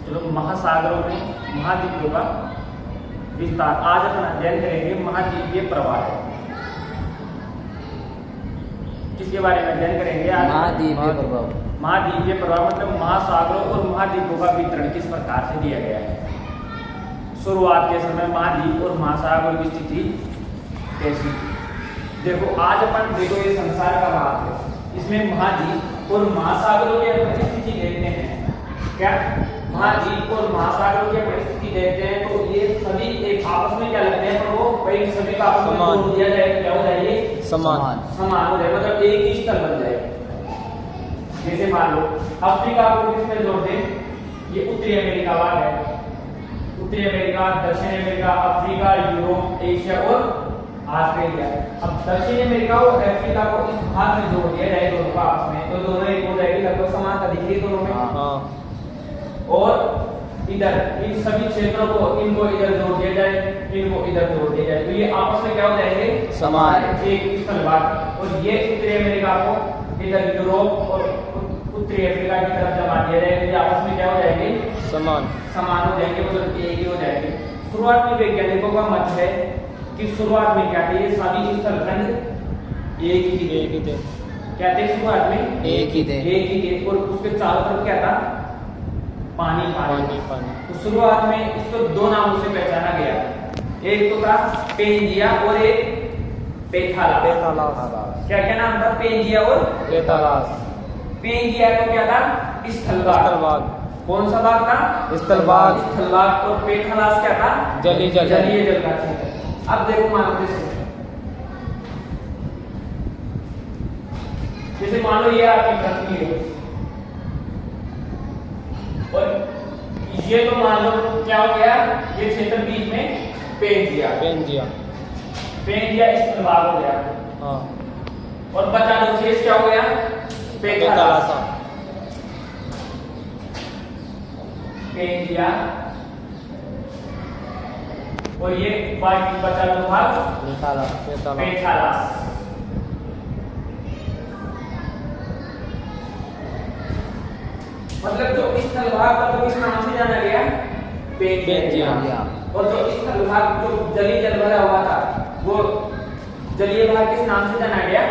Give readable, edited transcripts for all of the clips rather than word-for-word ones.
चलो महासागरों में महाद्वीपों का विस्तार। आज अपन अध्ययन करेंगे महाद्वीपीय प्रवाह है। किसके बारे में अध्ययन करेंगे आज? महाद्वीपीय प्रभाव। महाद्वीपीय प्रवाह मतलब महासागरों और महाद्वीपों का वितरण किस प्रकार से दिया गया है। शुरुआत के समय महाद्वीप और महासागर की स्थिति कैसी। देखो आज अपन देखो ये संसार का भाग है, इसमें महाद्वीप और महासागरों की परिस्थिति देखते हैं। क्या महाद्वीप और महासागरों की परिस्थिति देखते हैं तो ये सभी एक आपस में क्या लगते हैं, पर वो कई सभी का आपस में जोड़ दिया जाए तो क्या हो जाएगी? समान हो जाए, मतलब एक ही स्थल बन जाए। जैसे मान लो अफ्रीका को किसमें जोड़ दें, ये उत्तरी अमेरिका भाग है, उत्तरी अमेरिका, दक्षिण अमेरिका, अफ्रीका, यूरोप, एशिया और ऑस्ट्रेलिया। अब दक्षिण अमेरिका और अफ्रीका को इस भाग में जोड़ दिया जाए दोनों का आपस में, तो दोनों एक हो जाएगी, लगभग समानता दिख रही दोनों में। और इधर इन सभी क्षेत्रों को इनको इधर जोड़ दिया जाए, इनको इधर जोड़ दिया जाए, तो ये आपस में क्या हो जाएंगे? समान, एक स्थल भाग। और ये उत्तरी अमेरिका को इधर यूरोप और उत्तरी अफ्रीका की तरफ जमा दिया जाए, तो ये आपस में क्या हो जाएंगे? समान हो जाएंगे, मतलब एक ही हो जाएंगे। शुरुआत में वैज्ञानिकों का मत है कि शुरुआत में क्या थे, ये सभी स्थलखंड एक ही थे। क्या थे शुरुआत में? एक ही थे और उसके चारों तरफ क्या था? पानी। तो शुरुआत में इसको दो नामों से पहचाना गया, एक तो था पेंजिया और एक पेथालास। क्या नाम था? पेंजिया और पेथालास। पेंजिया तो क्या था? स्थलभाग। कौन सा भाग था? स्थलभाग। और पेथालास क्या था? जलीय जल का क्षेत्र। अब देखो मानते जैसे मान लो ये आपकी पृथ्वी है और ये तो मान लो क्या हो गया, ये क्षेत्र बीच में पेंजिया स्थलभाग हो गया। हाँ। और बचा दो शेष क्या हो गया? पेथालास। पेंजिया और ये बाकी बचा दो भाग पेथालास। मतलब जो स्थलभाग का तो किस नाम से जाना गया? पेंजिया। और जो स्थलभाग जो जलीय जल भरा हुआ था वो जलीय भाग किस नाम से जाना गया?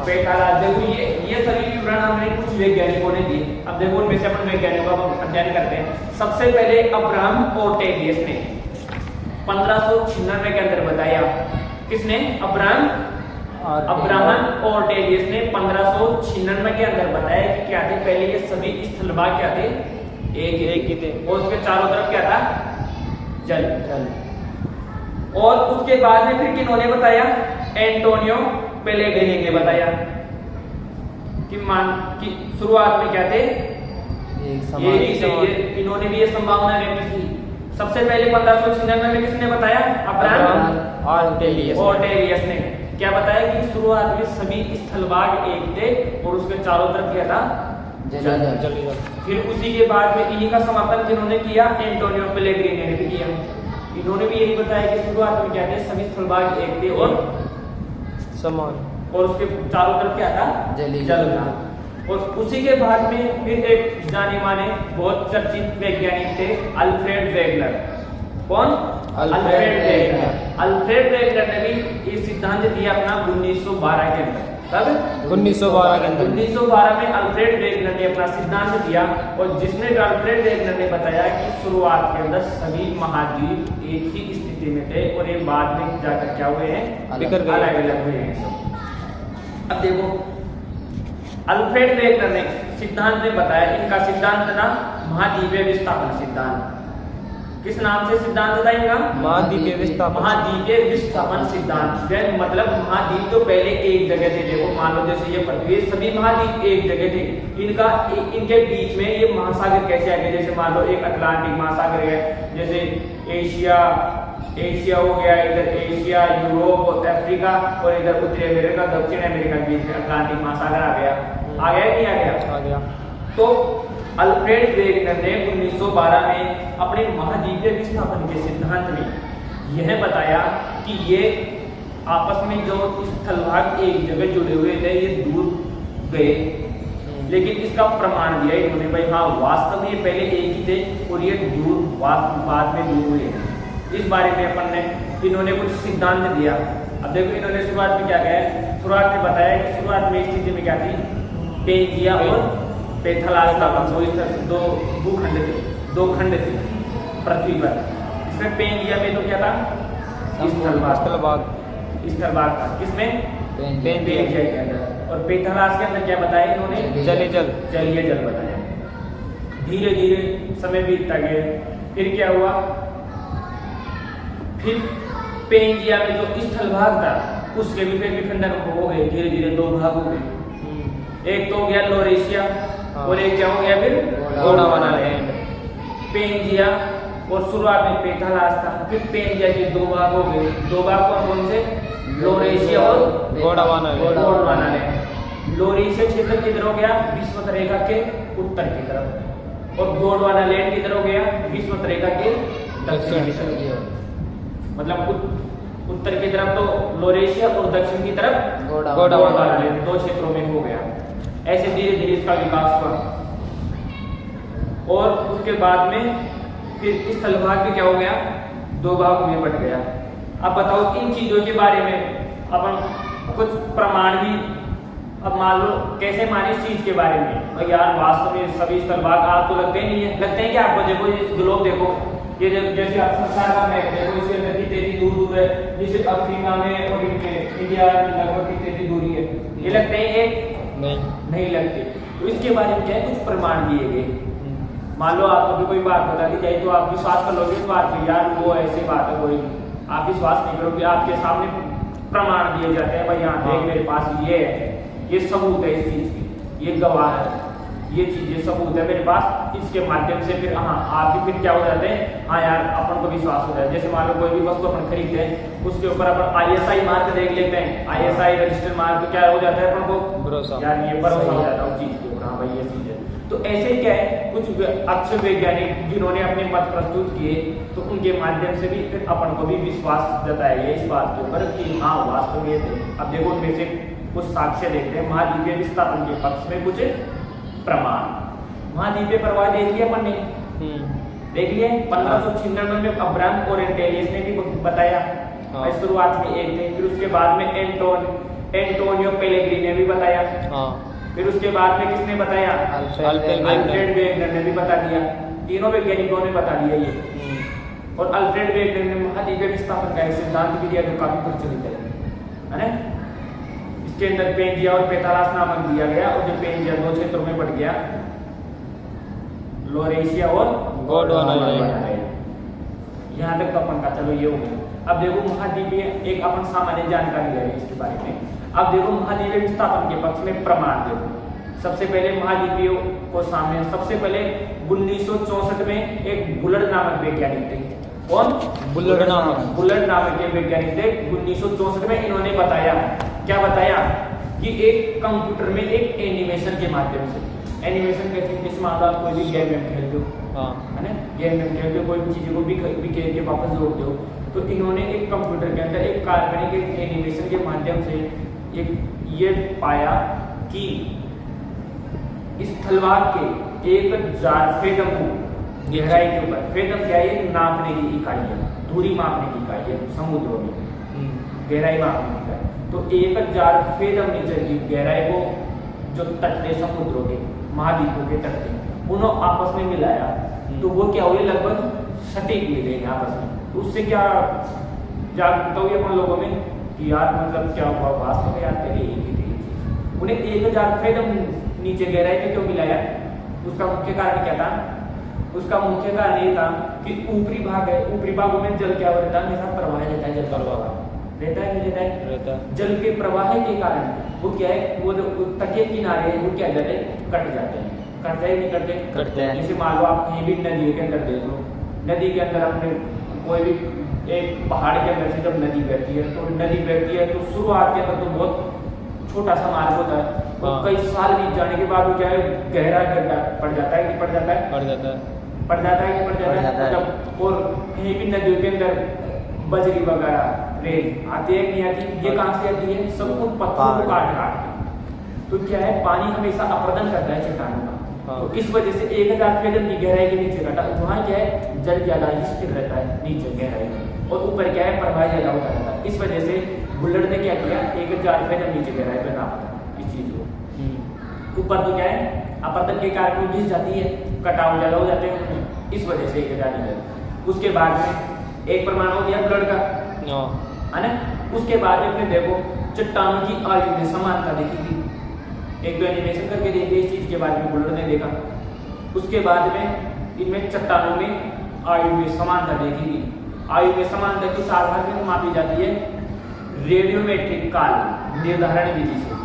पेथालास। देखो ये सभी विवरण हमने कुछ वैज्ञानिकों ने दिए। अब देखो उनमें से अपन वैज्ञानिकों का अध्ययन करते हैं। सबसे पहले अब्राहम ओर्टेलियस ने 1596 के अंदर बताया। किसने? अब्राहम ओर्टेलियस ने 1596 के अंदर बताया कि क्या थे, पहले ये सभी स्थलभाग क्या थे? एक ही थे और उसके चारों तरफ क्या था? जल। और उसके बाद में फिर किन्होंने बताया? एंटोनियो पेलेग्रिनी ने बताया कि शुरुआत में क्या थे? इन्होंने भी ये संभावना व्यक्त की। सबसे पहले 1596 में किसने बताया? अब्राहम ओर्टेलियस ने क्या बताया कि शुरुआत में सभी स्थलभाग एक थे और उसके चारों तरफ क्या था? जल। फिर उसी के बाद में इन्हीं का समर्थन किन्होंने किया? एंटोनियो पेलेग्रिनी ने भी किया। इन्होंने भी यही बताया कि शुरुआत में क्या थे? सभी स्थलभाग एक थे और समान, और उसके चारों तरफ क्या था? जल था। और उसी के बाद में फिर एक जाने माने बहुत चर्चित वैज्ञानिक थे अल्फ्रेड वेगलर। कौन? अल्फ्रेड वेगलर ने भी ये सिद्धांत दिया अपना 1912 के अंदर। कब? 1912 में अल्फ्रेड वेगलर ने अपना सिद्धांत दिया और जिसमें अल्फ्रेड वेगलर ने बताया कि शुरुआत के अंदर सभी महाद्वीप एक ही स्थिति में थे और ये बाद में जाकर क्या हुए हैं? अलग हुए हैं सब। अब देखो अल्फ्रेड वेगलर ने सिद्धांत में बताया, इनका सिद्धांत था महाद्वीपीय विस्थापन सिद्धांत। किस नाम से सिद्धांत था इनका? महाद्वीपीय विस्थापन सिद्धांत। मतलब महाद्वीप तो पहले एक जगह थे। देखो मान लो जैसे ये पृथ्वी, सभी महाद्वीप एक जगह थे। इनके बीच में ये महासागर कैसे आ गए? जैसे मान लो एक अटलांटिक महासागर है, जैसे एशिया हो गया, इधर एशिया, यूरोप और अफ्रीका और इधर उत्तरी अमेरिका, दक्षिण अमेरिका के बीच में अटलांटिक महासागर आ गया कि नहीं आ गया? तो अल्फ्रेड वेगलर ने 1912 में अपने महाद्वीपीय विस्थापन के सिद्धांत में यह बताया कि ये आपस में जो स्थलभाग एक जगह जुड़े हुए थे ये दूर गए, लेकिन इसका प्रमाण दिया इन्होंने भाई हाँ वास्तव में ये पहले एक ही थे और ये दूर बाद में दूर हुए हैं। इस बारे में अपन ने इन्होंने कुछ सिद्धांत दिया। अब देखो इन्होंने शुरुआत में क्या कहा, शुरुआत में बताया कि शुरुआत में स्थिति में क्या थी, पेंजिया और पैथालास दो भूखंड थे, दो खंड थे पृथ्वी पर। इसमें पेंजिया में तो क्या था, स्थलभाग था, किसमें, पेंजिया के अंदर। और पैथालास के अंदर क्या बताया इन्होंने, जलीय जल बताया। धीरे धीरे समय बीतता गया, फिर क्या हुआ, फिर पेंजिया में जो स्थलभाग था उसके भी फिर विखंडन हो गए, धीरे धीरे दो भाग हो गए। एक तो हो गया लोरेशिया और एक क्या हो गया फिर गोंडवाना लैंड। पेंजिया और शुरुआत में पैथालास था, फिर पेंजिया के दो भाग हो गए। दो भाग कौन से, लोरेशिया और गोंडवाना लैंड। लोरेशिया क्षेत्र किधर हो गया, विषुवत रेखा के उत्तर की तरफ, और गोंडवाना लैंड किधर हो गया, विषुवत रेखा के दक्षिण की तरफ। मतलब उत्तर की तरफ तो लोरेशिया और दक्षिण की तरफ गोंडवाना लैंड, दो क्षेत्रों में हो गया। ऐसे धीरे धीरे इसका विकास हुआ और उसके बाद में फिर स्थलभाग भी क्या हो गया, दो भाग में बट गया। अब बताओ इन चीजों के बारे में अपन कुछ प्रमाण भी अब मान लो कैसे माने इस चीज के बारे में। और यार वास्तव में सभी स्थलभाग आज तो लगते ही नहीं है, लगते हैं कि आपको देखो ये ग्लोब देखो, ये जैसे आप संसार का मैप देखो, इसके अंदर कितनी दूर दूर है, जैसे अफ्रीका में और इंडिया लगभग कितनी दूरी है, ये लगते हैं एक नहीं लगते। तो इसके बारे में क्या है, कुछ प्रमाण दिए गए। मान लो आपको भी कोई बात बता दी जाए तो आप विश्वास कर लोगे इस बात पे, यार वो ऐसी बात है कोई, आप विश्वास नहीं करोगे। आपके सामने प्रमाण दिए जाते हैं, भाई यहाँ देख मेरे पास ये है, ये सबूत है इस चीज की, ये गवाह है, ये चीज ये सबूत है मेरे पास। इसके माध्यम से फिर हाँ आप भी फिर क्या हो जाते हैं, हाँ यार अपन को विश्वास हो जाता है। जैसे मान लो कोई भी वस्तु अपन खरीदते हैं उसके ऊपर अपन ISI मार्क देख लेते हैं, ISI रजिस्टर मार्क, तो क्या हो जाता है अपन को भरोसा, यार ये भरोसा हो जाता है उस चीज के ऊपर, हाँ भाई ये चीज है। तो ऐसे क्या है, कुछ अच्छे वैज्ञानिक जिन्होंने अपने मत प्रस्तुत किए तो उनके माध्यम से भी फिर अपन को भी विश्वास जताया गया इस बात के ऊपर कि हाँ वास्तव में ये थे। अब देखो उनमें से कुछ साक्ष्य देखते हैं। महाद्वीपीय विस्थापन के पक्ष में कुछ प्रमाण। महाद्वीपीय प्रवाह देख लिया अपन ने, देख लिया 1596 में अब्राहम ओरेंटेलियस ने भी बताया, शुरुआत में एक थे। फिर उसके बाद में एंटोनियो पेलेग्रिनी ने भी बताया, फिर उसके बाद में किसने बताया, अल्फ्रेड वेगनर ने भी बता दिया। तीनों वैज्ञानिकों ने बता दिया ये। और अल्फ्रेड वेगनर ने महाद्वीपीय विस्थापन का एक सिद्धांत भी दिया जो काफी प्रचलित है ना। इसके अंदर पेंजिया और पैथालास नामक दिया गया, और जो पेंजिया दो क्षेत्रों में बढ़ गया, लोरेशिया और गोंडवाना लैंड। यहाँ तक अपन का चलो ये हो गया। अब देखो महाद्वीपीय एक अपन सामान्य जानकारी ले रहे हैं इसके बारे में। अब देखो महाद्वीपीय विस्थापन के पक्ष में प्रमाण देखो। सबसे पहले महाद्वीपीय को सामने सबसे पहले 1964 में एक बुलर नामक वैज्ञानिक थे। कौन, बुलर नामक के वैज्ञानिक थे। 1964 में इन्होंने बताया, क्या बताया कि एक कंप्यूटर में एक एनिमेशन के माध्यम से, एनिमेशन कहते हैं जिसमें आप कोई भी गेम खेलते हो, है ना, गेम खेलते हो, कोई भी चीज़ों को भी खेल के वापस जोड़ते हो, तो इन्होंने एक कंप्यूटर के अंदर एक काल्पनिक एनिमेशन के माध्यम से एक ये पाया कि स्थलभाग के एक जार फेदम गहराई के ऊपर, फेदम क्या है, नापने की इकाई है, दूरी मापने की इकाई है समुद्रों में, गहराई मापने की इकाई। तो 1000 फेदम नीचे की गहराई को जो तट थे समुद्रों के, महाद्वीपों के तट थे, उन्होंने आपस में मिलाया, तो वो क्या हुए, लगभग सटीक मिले आपस में। तो उससे क्या जागरूकता हुई अपन लोगों में कि यार मतलब क्या हुआ, वास्तव में यार पहले एक ही थी चीज। उन्हें 1000 फेदम नीचे गहराई में क्यों मिलाया, उसका मुख्य कारण क्या था, उसका मुख्य कारण ये था कि ऊपरी भाग है, ऊपरी भागों में जल क्या रहता है, हमेशा प्रवाह रहता है, जल प्रवाह रहता है, नहीं रहता है, जल के प्रवाह के कारण वो क्या है, वो जो तटीय किनारे हैं वो क्या जाते हैं, कट जाते हैं, कटते हैं, नहीं कटते हैं। जैसे मान लो आप कहीं भी नदी के अंदर देख लो, नदी के अंदर अपने कोई भी एक पहाड़ के अंदर से जब नदी बहती है, तो नदी बहती है तो शुरुआत के अंदर तो बहुत छोटा सा मार्ग होता है, तो कई साल बीत जाने के बाद वो क्या है, गहरा गड्ढा पड़ जाता है कि पड़ जाता है, पड़ जाता है। जब और कहीं भी नदियों के अंदर बजरी वगैरह रेत आती है नहीं आती, ये कहाँ से आती है, सब कुछ पत्थरों को काट के। तो क्या है, पानी हमेशा अपरदन करता है चट्टानों का, तो इस वजह से 1000 फेदम की गहराई के नीचे काटा, वहाँ क्या है जल ज्यादा स्थिर रहता है नीचे गहराई में, और ऊपर क्या है प्रवाह ज्यादा होता रहता है। इस वजह से बुल्लट ने क्या किया 1000 फेदम नीचे गहराई पे नापा इस चीज को। ऊपर तो क्या है अपरदन के कारण घिस जाती है, कटाव ज्यादा हो जाते हैं, इस वजह से 1000 मीटर। उसके बाद में एक प्रमाण हो गया ब्लड का, है ना। उसके बाद में फिर देखो चट्टानों की आयु में समानता देखी थी, एक दो एनिमेशन करके देखे इस चीज के बाद में बुल्लट ने देखा। उसके बाद में इनमें चट्टानों में आयु में समानता देखी थी। आयु में समानता किस आधार पर मापी जाती है? रेडियोमेट्रिक काल निर्धारण विधि से।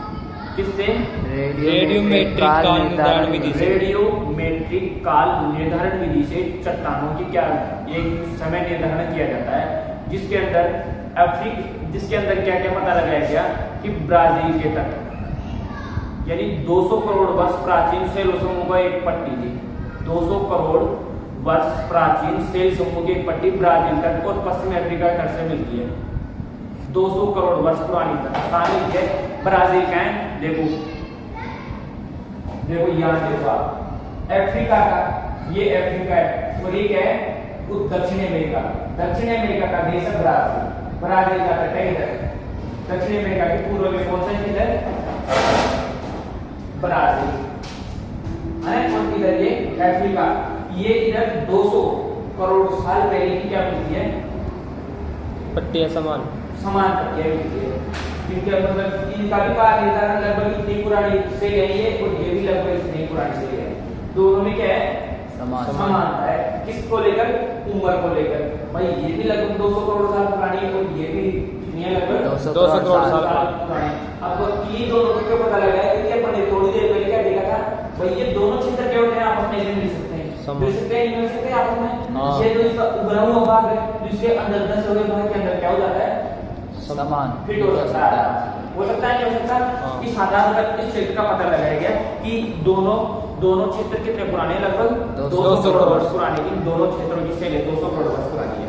किससे? रेडियोमेट्रिक काल निर्धारण विधि से। रेडियोमेट्रिक काल निर्धारण विधि से चट्टानों की क्या एक समय निर्धारण किया जाता है, जिसके अंदर क्या क्या पता लगाया गया कि ब्राजील के तट यानी 200 करोड़ वर्ष प्राचीन सेल समूह का एक पट्टी थी। 200 करोड़ वर्ष प्राचीन सेल समूह की एक पट्टी ब्राजील तट और पश्चिमी अफ्रीका तट से मिलती है। 200 करोड़ वर्ष पुरानी तट शामिल है। ब्राजील का है, देखो यहाँ देखो आप अफ्रीका का, ये अफ्रीका है और ये क्या है दक्षिण अमेरिका। दक्षिण अमेरिका का देश है ब्राजील। ब्राजील का तट है इधर, दक्षिण अमेरिका के पूर्व में कौन सा इधर ब्राजील है, और इधर ये अफ्रीका। ये इधर 200 करोड़ साल पहले की क्या मिलती है पट्टियां समान पट्टियां मिलती है, क्योंकि मतलब इनका भी काल निर्धारण लगभग इतनी पुरानी से है ये, और ये भी लगभग इतनी पुरानी से है। दोनों में क्या है समानता है। किसको लेकर? उम्र को लेकर। भाई ये भी लगभग 200 करोड़ साल पुरानी है और ये भी कितनी है लगभग 200 करोड़ साल पुरानी। अब ये दोनों को क्यों पता लगा है? क्योंकि अपन ने थोड़ी देर पहले क्या देखा था भाई, ये दोनों क्षेत्र क्या होते हैं आपस में मिल सकते हैं, मिल सकते हैं, मिल सकते हैं आपस में। ये जो इसका उभरा हुआ भाग है जिसके अंदर 10 हुए भाग के अंदर क्या हो जाता है समान फिट हो सकता है, हो सकता है नहीं हो सकता। इस आधार पर इस क्षेत्र का पता लगाया गया कि दोनों क्षेत्र कितने पुराने, लगभग 200 करोड़ वर्ष पुराने। इन दोनों क्षेत्रों की सेल 200 करोड़ वर्ष पुरानी है।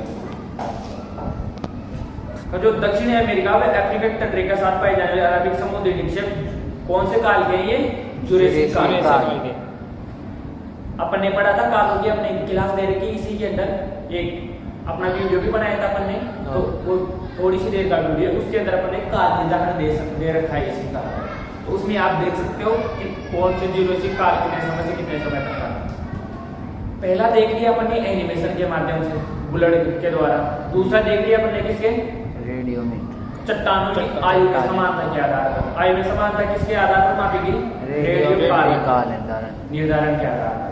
तो जो दक्षिण अमेरिका व अफ्रीका के तटरेखा के साथ पाए जाने वाले अराबिक समुद्री निक्षेप कौन से काल के हैं? ये जुरेसिक काल के। अपन ने पढ़ा था कालों की, अपने क्लास दे रखी इसी के अंदर एक अपना वीडियो भी बनाया था अपन ने, तो वो थोड़ी सी देर का वीडियो, उसके अंदर अपन ने काल निर्धारण दे रखा है इसी का। तो उसमें आप देख सकते हो कि कौन से जुरेसिक काल कितने समय से कितने समय तक था। पहला देख लिया अपन ने एनिमेशन के माध्यम से बुलेट के द्वारा। दूसरा देख लिया अपन ने किसके? रेडियोमेट्रिक चट्टानों की आयु में समानता के आधार पर। आयु में समानता किसके आधार पर मापी गई? रेडियोमेट्रिक काल निर्धारण के आधार पर।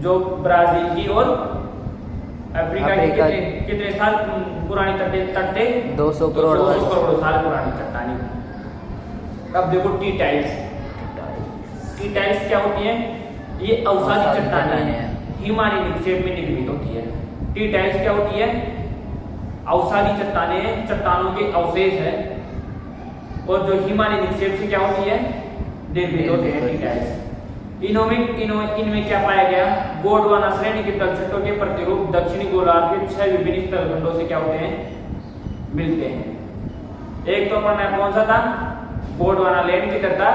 जो ब्राजील की और अफ्रीका की कितने साल पुरानी तट थे? 200 करोड़ साल पुरानी चट्टानी। अब देखो टी टाइल्स क्या होती है? ये अवसादी चट्टानें हैं, हिमानी निक्षेप में निर्मित होती है। टी टाइल्स क्या होती है? अवसादी चट्टानें, चट्टानों के अवशेष है, और जो हिमानी निक्षेप से क्या होती है निर्मित होते हैं टी टाइल्स। इनमें क्या पाया गया? गोंडवाना श्रेणी के तलछटों के प्रतिरूप दक्षिणी गोलार्ध के 6 विभिन्न तलखंडों से क्या होते हैं मिलते हैं। एक तो पढ़ना कौन सा था? गोंडवाना लैंड की तरह था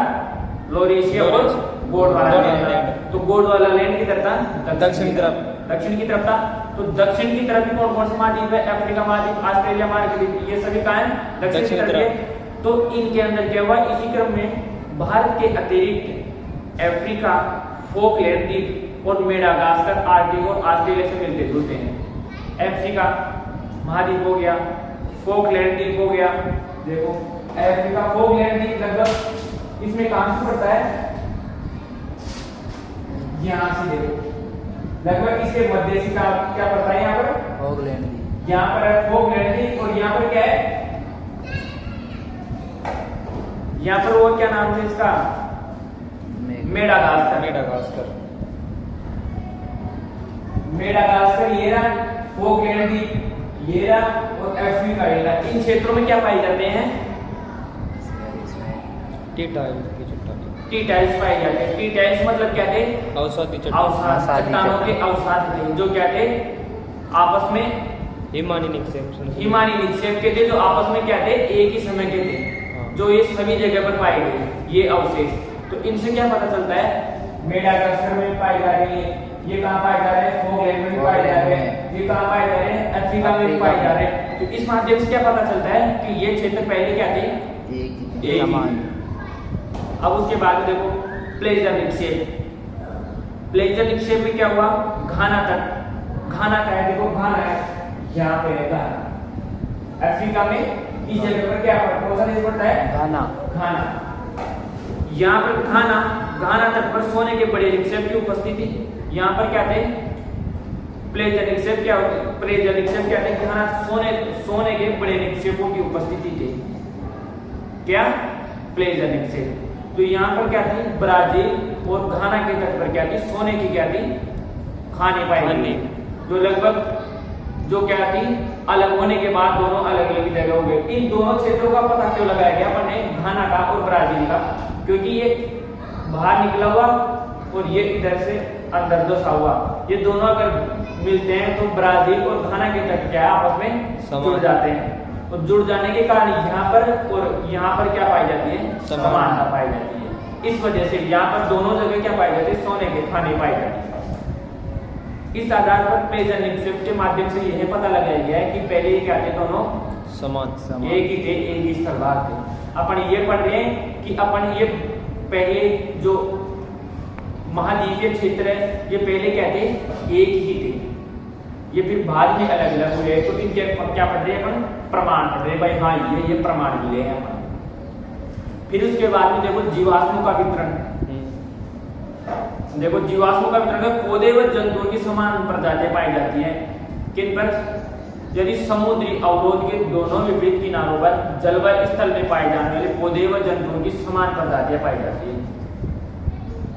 लोरेशिया और गोंडवाना लैंड। तो गोंडवाना लैंड की तरह था दक्षिण की तरफ था। तो दक्षिण की तरफ भी कौन कौन से महाद्वीप है? अफ्रीका महाद्वीप, ऑस्ट्रेलिया महाद्वीप, ये सभी कहाँ है? दक्षिण की तरफ। तो इनके अंदर क्या हुआ? इसी क्रम में भारत के अतिरिक्त अफ्रीका, फोकलैंड द्वीप और मेडागास्कर आर्कटिक और ऑस्ट्रेलिया से मिलते जुलते हैं। अफ्रीका महाद्वीप हो गया, फोकलैंड द्वीप हो गया। देखो अफ्रीका फोकलैंड द्वीप लगभग इसमें कहां से पड़ता है? यहां से देखो लगभग इसके मध्य से क्या पड़ता है? यहाँ पर फोकलैंड द्वीप, यहाँ पर है फोकलैंड द्वीप, और यहाँ पर क्या है? यहाँ पर वो क्या नाम है इसका? मेडागास्कर ये रहा, फोकलैंड द्वीप ये रहा, और अफ्रीका ये रहा। इन क्षेत्रों में क्या पाए जाते हैं? टी टाइल्स पाए जाते हैं। टी टाइल्स मतलब क्या थे? अवसादी चट्टानों के अवसाद थे, जो क्या थे? आपस में हिमानी निक्षेप के थे, जो आपस में क्या थे? एक ही समय के थे, जो ये सभी जगह पर पाए गए ये अवशेष। तो इनसे क्या पता चलता है मेडागास्कर में पाए जा रहे हैं, ये कहाँ पाए जा रहे हैं, फोकलैंड में पाए जा रहे हैं, ये कहाँ पाए जा रहे हैं, अफ्रीका में पाए जा रहे हैं। तो इस माध्यम से क्या पता चलता है कि ये क्षेत्र पहले क्या थे, एक समान। अब उसके बाद में देखो प्लेजर निक्षेप। प्लेजर निक्षेप में क्या हुआ, घाना तट, घाना का है, देखो घाना है, यहाँ पे है घाना। अफ्रीका में इस जगह पर क्या पड़ता है, घाना, घाना। यहाँ पर घाना, घाना तट पर सोने के बड़े निक्षेप की उपस्थिति। यहाँ पर क्या थे, प्लेजर निक्षेप क्या होते, प्लेजर निक्षेप क्या थे, घाना सोने के बड़े निक्षेपों की उपस्थिति थी, क्या, प्लेजर निक्षेप। तो यहाँ पर क्या थी, ब्राजील और घाना के तट पर क्या थी, सोने की क्या थी, खाने पाई गई, जो लगभग जो क्या थी, अलग होने के बाद दोनों अलग अलग जगह हो गए। इन दोनों क्षेत्रों का पता क्यों लगाया गया अपने, घाना का और ब्राजील का, क्योंकि ये बाहर निकला हुआ और ये इधर से अंदर दसा हुआ, ये दोनों अगर मिलते हैं तो ब्राजील और घाना के तट क्या आपस में जुड़ जाते हैं। तो जुड़ जाने के कारण यहाँ पर और यहाँ पर क्या पाई जाती है, समानता पाई जाती है। इस वजह से यहाँ पर दोनों जगह क्या पाई जाती है, सोने के खाने पाई जाती है। इस आधार पर प्लेजर निक्षेप के माध्यम से यह पता लगाया गया है कि पहले ये क्या थे, दोनों समान एक ही थे, एक ही स्थलभाग थे। अपन ये पढ़ रहे हैं कि अपन ये पहले जो महाद्वीपीय क्षेत्र है ये पहले क्या थे, एक ही थे, ये फिर बाद में अलग अलग हुए। तो इनके क्या पढ़ रहे हैं अपन, प्रमाण पढ़ रहे हैं, भाई हाँ ये प्रमाण मिले हैं अपन। फिर उसके बाद में देखो जीवाश्मों का वितरण। देखो जीवाश्मों का वितरण में पौधे व जंतुओं की समान प्रजातियां पाई जाती हैं। किन पर, यदि समुद्री अवरोध के दोनों विपरीत किनारों पर जलवायु स्थल में पाए जाने वाले पौधे व जंतुओं की समान प्रजातियां पाई जाती है।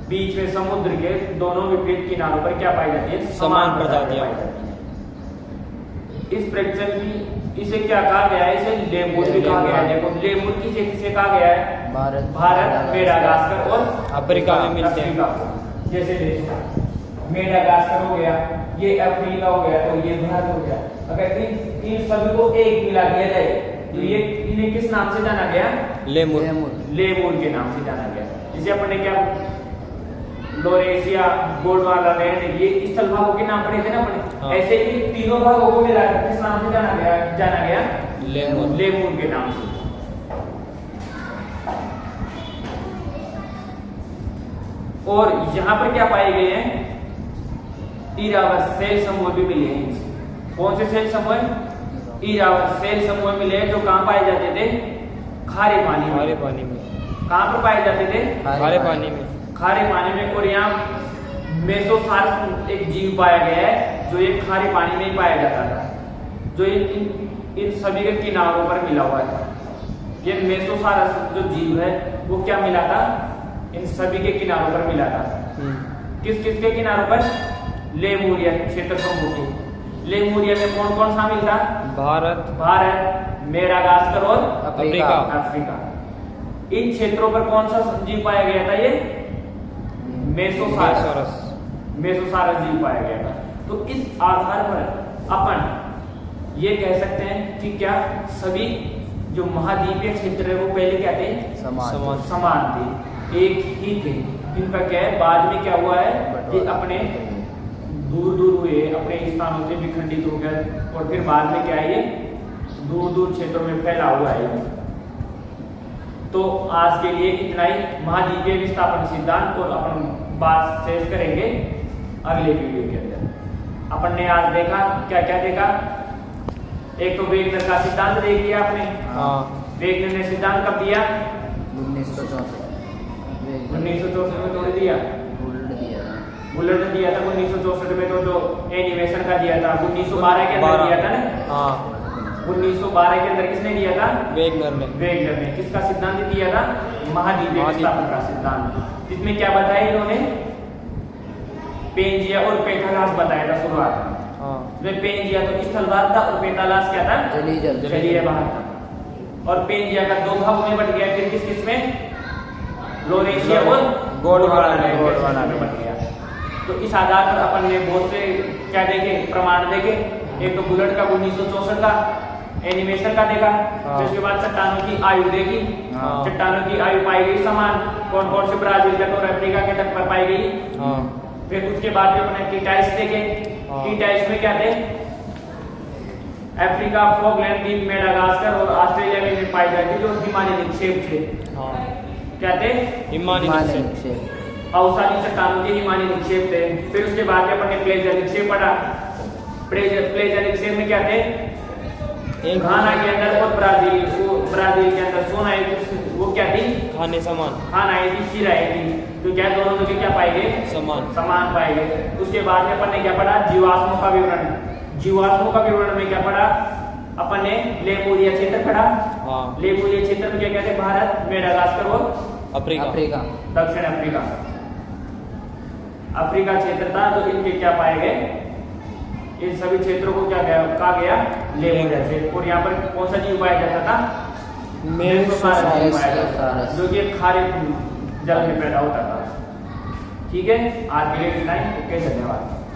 बीच में समुद्र के दोनों विपरीत किनारों पर क्या पाई जाती है, समान प्रजातियां पाई जाती है। इस प्रेक्षण की इसे क्या कहा गया है, इसे लेमूर भी कहा गया है। देखो लेमूर किसे कहा गया है, भारत, मेडागास्कर और अफ्रीका में मिलते हैं। जैसे मेडागास्कर हो गया, ये अफ्रीका हो गया, तो ये भारत हो गया। अगर इन सभी को एक मिला दिया जाए तो ये इन्हें किस नाम से जाना गया, लेमूर, लेमूर के नाम से जाना गया। जिसे अपन ने क्या, लोरेशिया, गोंडवाना लैंड, ये स्थल भागों के नाम पड़े थे ना अपने। ऐसे ही तीनों भागों को मिलाकर किस नाम से जाना गया, लेमूर, लेमूर के नाम से। और यहाँ पर क्या पाए गए हैं, इरावत सेल समूह भी मिले हैं। कौन से सेल समूह, इरावत सेल समूह मिले हैं, जो कहाँ पाए जाते थे, खारे पानी में। कहाँ पर पाए जाते थे, खारे पानी में, खारे पानी में। और यहाँ मेसोसारस एक जीव पाया गया है जो एक खारे पानी में ही पाया जाता था, जो इन सभी के किनारों पर मिला हुआ है। ये मेसोसारस जो जीव है वो क्या मिला था, इन सभी के किनारों पर मिला था। किस किस के किनारों पर, लेमूरिया क्षेत्र समूह के। लेमूरिया में कौन कौन शामिल था, भारत, मेडागास्कर और अफ्रीका। इन क्षेत्रों पर कौन सा जीव पाया गया था, ये मेसोसारस जीव पाया गया था। तो इस आधार पर अपन ये कह सकते हैं कि क्या सभी जो महाद्वीपीय क्षेत्र है वो पहले क्या थे, समान थे, एक ही थे। इनका क्या है, बाद में क्या हुआ है कि अपने दूर दूर हुए, अपने स्थानों से विखंडित हो गए, और फिर बाद में क्या है, ये दूर दूर क्षेत्रों में फैला हुआ है। तो आज के लिए इतना ही महाद्वीपीय विस्थापन सिद्धांत, और अपन बात शेष करेंगे अगले वीडियो के अंदर। अपन ने आज देखा, क्या क्या देखा, एक तो वेगनर का सिद्धांत देख लिया आपने। वेगनर ने सिद्धांत कब दिया, 1964 में तोड़ दिया, बुलेट ने दिया था 1964 में। तो जो एनिमेशन का दिया था 1912 के अंदर दिया था ना, 1912 के अंदर किसने दिया था, वेगनर ने। किसका सिद्धांत दिया था, महाद्वीपीय विस्थापन का सिद्धांत, जिसमें क्या बताया इन्होंने, पेंजिया और पेथालास बताया था शुरुआत में। पेंजिया तो स्थलभाग था और पेथालास क्या था, जलीय भाग था। और पेंजिया का दो भागों में बट गया, फिर किस किस में, लोरेशिया और गोंडवाना में बट गया। तो इस आधार पर अपन ने बहुत से क्या देखे, प्रमाण देखे। एक तो बुलेट का 1964 का, एनिमेशन का देखा। हाँ। फिर उसके बाद चट्टानों की आयु देखी। हाँ। चट्टानों की आयु पाई गई समान, कौन कौन से ब्राजील तट और अफ्रीका के तट पर पाई गई। हाँ। फिर उसके बाद अपने टी टाइल्स देखे। हाँ। टी टाइल्स में क्या थे, अफ्रीका, फॉकलैंड द्वीप, मेडागास्कर और ऑस्ट्रेलिया में पाई जाती जो हिमालय निक्षेप थे। हाँ। क्या थे, हिमानी हिमालय निक्षेप। निक्षेप। अवसानी चट्टानों के हिमानी निक्षेप थे। फिर उसके बाद अपन ने प्लेजर निक्षेप पढ़ा। प्लेजर निक्षेप में क्या थे, घाना के अंदर और ब्राजील के अंदर सोना वो क्या थी, खाने समान। खाना आई थी, शीराएं थी। तो क्या दोनों जगह क्या पाए गए, समान पाए गए। उसके बाद में अपन ने क्या पढ़ा, जीवाश्मों का विवरण। जीवाश्मों का विवरण में क्या पढ़ा अपन ने, लेमुरिया क्षेत्र पढ़ा। हाँ। लेमुरिया क्षेत्र में क्या कहते, भारत, मेडागास्कर और अफ्रीका। दक्षिण अफ्रीका। अफ्रीका क्षेत्र था, तो इनके क्या पाए गए, इन सभी क्षेत्रों को क्या कहा गया, लेमुरिया क्षेत्र। और यहाँ पर कौन सा जीव पाया जाता था, मेसोसारस। जो कि खारे जल में पैदा होता था। ठीक है, आज के लिए इतना ही। ओके, धन्यवाद।